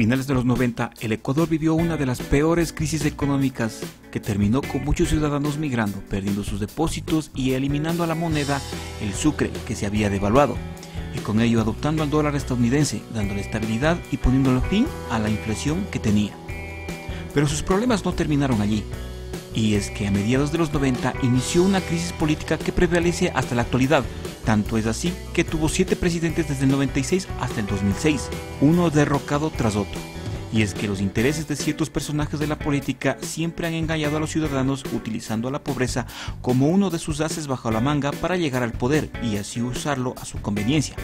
finales de los 90, el Ecuador vivió una de las peores crisis económicas que terminó con muchos ciudadanos migrando, perdiendo sus depósitos y eliminando a la moneda, el sucre, que se había devaluado, y con ello adoptando al dólar estadounidense, dándole estabilidad y poniéndole fin a la inflación que tenía. Pero sus problemas no terminaron allí, y es que a mediados de los 90 inició una crisis política que prevalece hasta la actualidad. Tanto es así que tuvo 7 presidentes desde el 96 hasta el 2006, uno derrocado tras otro. Y es que los intereses de ciertos personajes de la política siempre han engañado a los ciudadanos utilizando a la pobreza como uno de sus ases bajo la manga para llegar al poder y así usarlo a su conveniencia,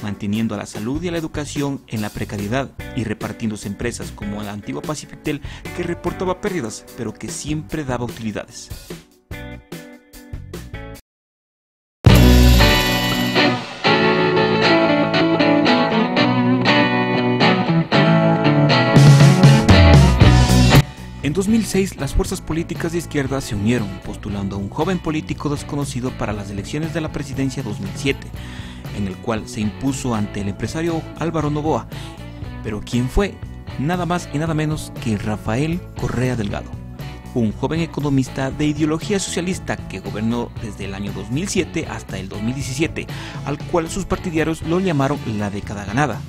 manteniendo a la salud y a la educación en la precariedad y repartiéndose empresas como la antigua Pacifitel, que reportaba pérdidas pero que siempre daba utilidades. En 2006, las fuerzas políticas de izquierda se unieron, postulando a un joven político desconocido para las elecciones de la presidencia 2007, en el cual se impuso ante el empresario Álvaro Noboa. Pero ¿quién fue? Nada más y nada menos que Rafael Correa Delgado, un joven economista de ideología socialista que gobernó desde el año 2007 hasta el 2017, al cual sus partidarios lo llamaron la década ganada.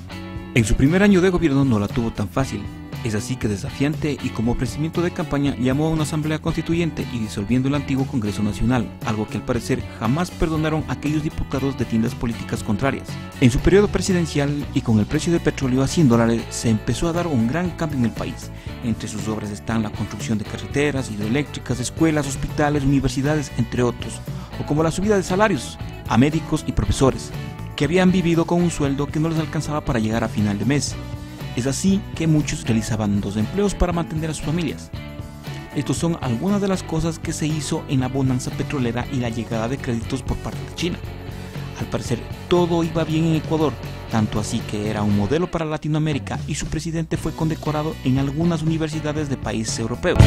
En su primer año de gobierno no la tuvo tan fácil. Es así que desafiante y como ofrecimiento de campaña llamó a una asamblea constituyente y disolviendo el antiguo Congreso Nacional, algo que al parecer jamás perdonaron aquellos diputados de tiendas políticas contrarias. En su periodo presidencial y con el precio del petróleo a $100 se empezó a dar un gran cambio en el país. Entre sus obras están la construcción de carreteras, hidroeléctricas, escuelas, hospitales, universidades, entre otros, o como la subida de salarios a médicos y profesores, que habían vivido con un sueldo que no les alcanzaba para llegar a final de mes. Es así que muchos realizaban 2 empleos para mantener a sus familias. Estos son algunas de las cosas que se hizo en la bonanza petrolera y la llegada de créditos por parte de China. Al parecer todo iba bien en Ecuador, tanto así que era un modelo para Latinoamérica y su presidente fue condecorado en algunas universidades de países europeos.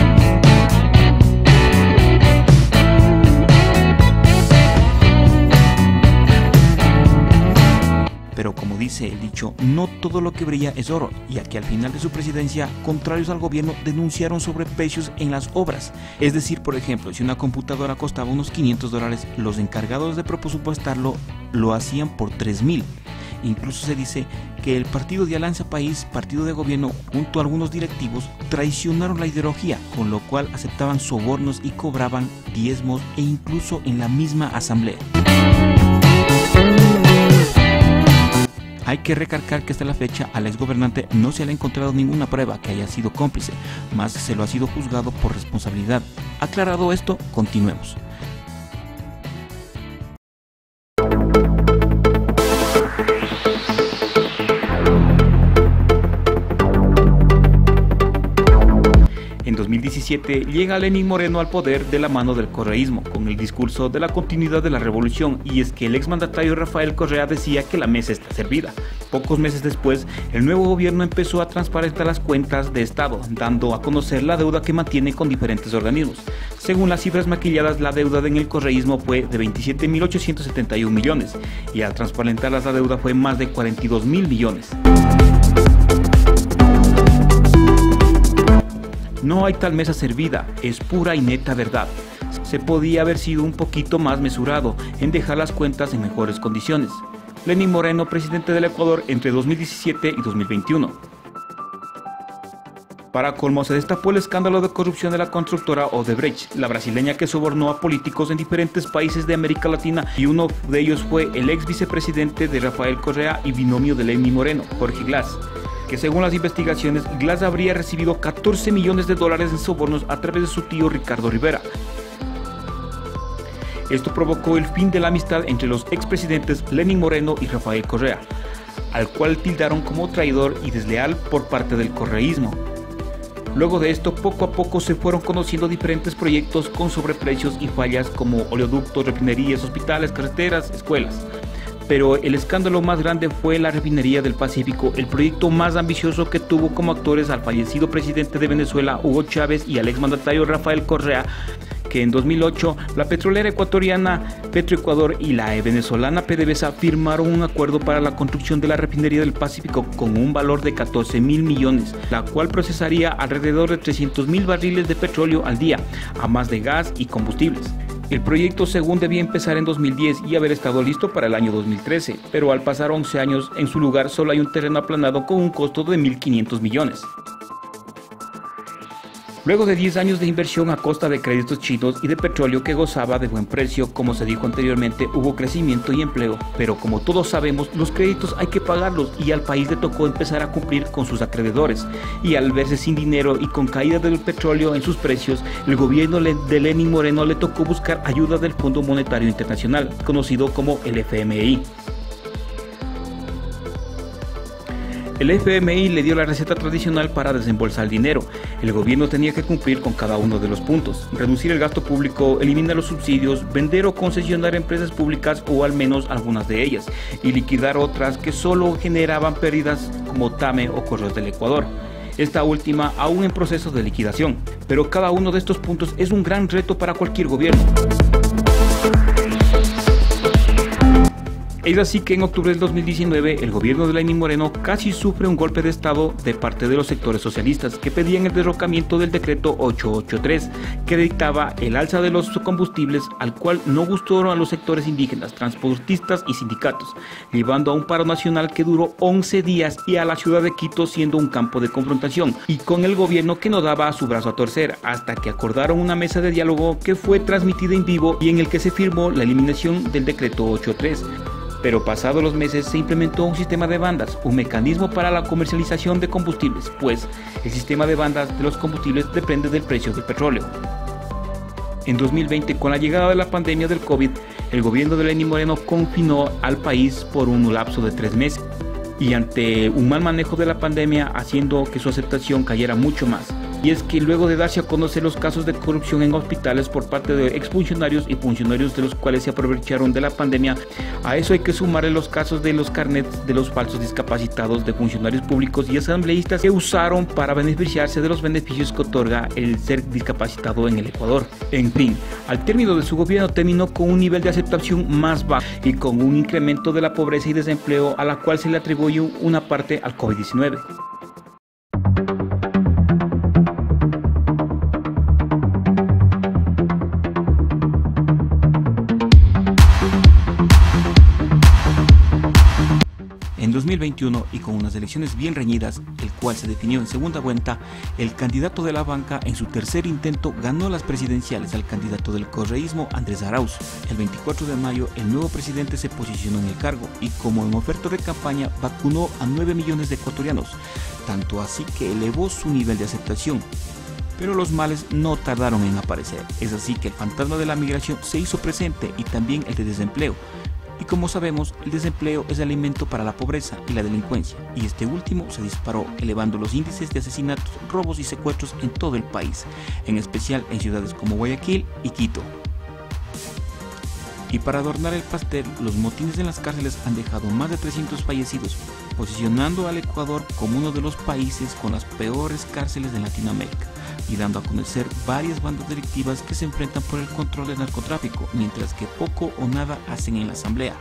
Pero como dice el dicho, no todo lo que brilla es oro, ya que al final de su presidencia, contrarios al gobierno denunciaron sobreprecios en las obras. Es decir, por ejemplo, si una computadora costaba unos $500, los encargados de presupuestarlo lo hacían por $3,000. Incluso se dice que el partido de Alianza País, partido de gobierno, junto a algunos directivos, traicionaron la ideología, con lo cual aceptaban sobornos y cobraban diezmos e incluso en la misma asamblea. Hay que recalcar que hasta la fecha al exgobernante no se le ha encontrado ninguna prueba que haya sido cómplice, más se lo ha sido juzgado por responsabilidad. Aclarado esto, continuemos. En 2017 llega Lenín Moreno al poder de la mano del correísmo, con el discurso de la continuidad de la revolución, y es que el exmandatario Rafael Correa decía que la mesa está servida. Pocos meses después, el nuevo gobierno empezó a transparentar las cuentas de Estado, dando a conocer la deuda que mantiene con diferentes organismos. Según las cifras maquilladas, la deuda en el correísmo fue de 27.871 millones, y al transparentarlas la deuda fue más de 42.000 millones. No hay tal mesa servida, es pura y neta verdad. Se podía haber sido un poquito más mesurado en dejar las cuentas en mejores condiciones. Lenín Moreno, presidente del Ecuador entre 2017 y 2021. Para colmo, se destapó el escándalo de corrupción de la constructora Odebrecht, la brasileña que sobornó a políticos en diferentes países de América Latina, y uno de ellos fue el ex vicepresidente de Rafael Correa y binomio de Lenín Moreno, Jorge Glass, que según las investigaciones, Glass habría recibido $14 millones en sobornos a través de su tío Ricardo Rivera. Esto provocó el fin de la amistad entre los expresidentes Lenín Moreno y Rafael Correa, al cual tildaron como traidor y desleal por parte del correísmo. Luego de esto, poco a poco se fueron conociendo diferentes proyectos con sobreprecios y fallas como oleoductos, refinerías, hospitales, carreteras, escuelas. Pero el escándalo más grande fue la refinería del Pacífico, el proyecto más ambicioso que tuvo como actores al fallecido presidente de Venezuela, Hugo Chávez, y al exmandatario Rafael Correa, que en 2008 la petrolera ecuatoriana Petroecuador y la venezolana PDVSA firmaron un acuerdo para la construcción de la refinería del Pacífico con un valor de 14.000 millones, la cual procesaría alrededor de 300.000 barriles de petróleo al día, además de gas y combustibles. El proyecto según debía empezar en 2010 y haber estado listo para el año 2013, pero al pasar 11 años en su lugar solo hay un terreno aplanado con un costo de 1.500 millones. Luego de 10 años de inversión a costa de créditos chinos y de petróleo que gozaba de buen precio, como se dijo anteriormente, hubo crecimiento y empleo, pero como todos sabemos, los créditos hay que pagarlos y al país le tocó empezar a cumplir con sus acreedores. Y al verse sin dinero y con caída del petróleo en sus precios, el gobierno de Lenín Moreno le tocó buscar ayuda del Fondo Monetario Internacional, conocido como el FMI. El FMI le dio la receta tradicional para desembolsar dinero. El gobierno tenía que cumplir con cada uno de los puntos: reducir el gasto público, eliminar los subsidios, vender o concesionar empresas públicas o al menos algunas de ellas, y liquidar otras que solo generaban pérdidas como TAME o Correos del Ecuador. Esta última aún en proceso de liquidación, pero cada uno de estos puntos es un gran reto para cualquier gobierno. Es así que en octubre del 2019 el gobierno de Lenín Moreno casi sufre un golpe de estado de parte de los sectores socialistas que pedían el derrocamiento del decreto 883 que dictaba el alza de los combustibles, al cual no gustaron a los sectores indígenas, transportistas y sindicatos, llevando a un paro nacional que duró 11 días y a la ciudad de Quito siendo un campo de confrontación y con el gobierno que no daba su brazo a torcer, hasta que acordaron una mesa de diálogo que fue transmitida en vivo y en el que se firmó la eliminación del decreto 883. Pero pasados los meses se implementó un sistema de bandas, un mecanismo para la comercialización de combustibles, pues el sistema de bandas de los combustibles depende del precio del petróleo. En 2020, con la llegada de la pandemia del COVID, el gobierno de Lenín Moreno confinó al país por un lapso de 3 meses y ante un mal manejo de la pandemia haciendo que su aceptación cayera mucho más. Y es que luego de darse a conocer los casos de corrupción en hospitales por parte de exfuncionarios y funcionarios de los cuales se aprovecharon de la pandemia, a eso hay que sumarle los casos de los carnets de los falsos discapacitados de funcionarios públicos y asambleístas que usaron para beneficiarse de los beneficios que otorga el ser discapacitado en el Ecuador. En fin, al término de su gobierno terminó con un nivel de aceptación más bajo y con un incremento de la pobreza y desempleo a la cual se le atribuye una parte al COVID-19. En 2021 y con unas elecciones bien reñidas, el cual se definió en segunda vuelta, el candidato de la banca en su tercer intento ganó las presidenciales al candidato del correísmo Andrés Arauz. El 24 de mayo el nuevo presidente se posicionó en el cargo y como en oferta de campaña vacunó a 9 millones de ecuatorianos, tanto así que elevó su nivel de aceptación. Pero los males no tardaron en aparecer, es así que el fantasma de la migración se hizo presente y también el de desempleo. Y como sabemos, el desempleo es alimento para la pobreza y la delincuencia, y este último se disparó, elevando los índices de asesinatos, robos y secuestros en todo el país, en especial en ciudades como Guayaquil y Quito. Y para adornar el pastel, los motines en las cárceles han dejado más de 300 fallecidos, posicionando al Ecuador como uno de los países con las peores cárceles de Latinoamérica, y dando a conocer varias bandas delictivas que se enfrentan por el control del narcotráfico, mientras que poco o nada hacen en la asamblea.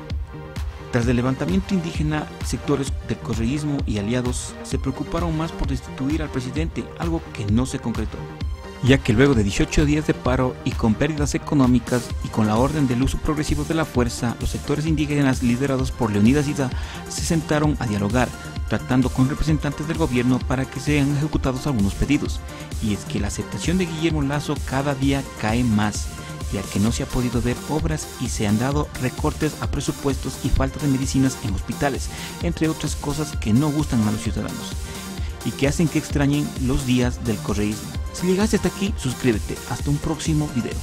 Tras el levantamiento indígena, sectores del correísmo y aliados se preocuparon más por destituir al presidente, algo que no se concretó, ya que luego de 18 días de paro y con pérdidas económicas y con la orden del uso progresivo de la fuerza, los sectores indígenas liderados por Leonidas Ida se sentaron a dialogar, tratando con representantes del gobierno para que sean ejecutados algunos pedidos. Y es que la aceptación de Guillermo Lasso cada día cae más, ya que no se ha podido ver obras y se han dado recortes a presupuestos y falta de medicinas en hospitales, entre otras cosas que no gustan a los ciudadanos y que hacen que extrañen los días del correísmo. Si llegaste hasta aquí, suscríbete. Hasta un próximo video.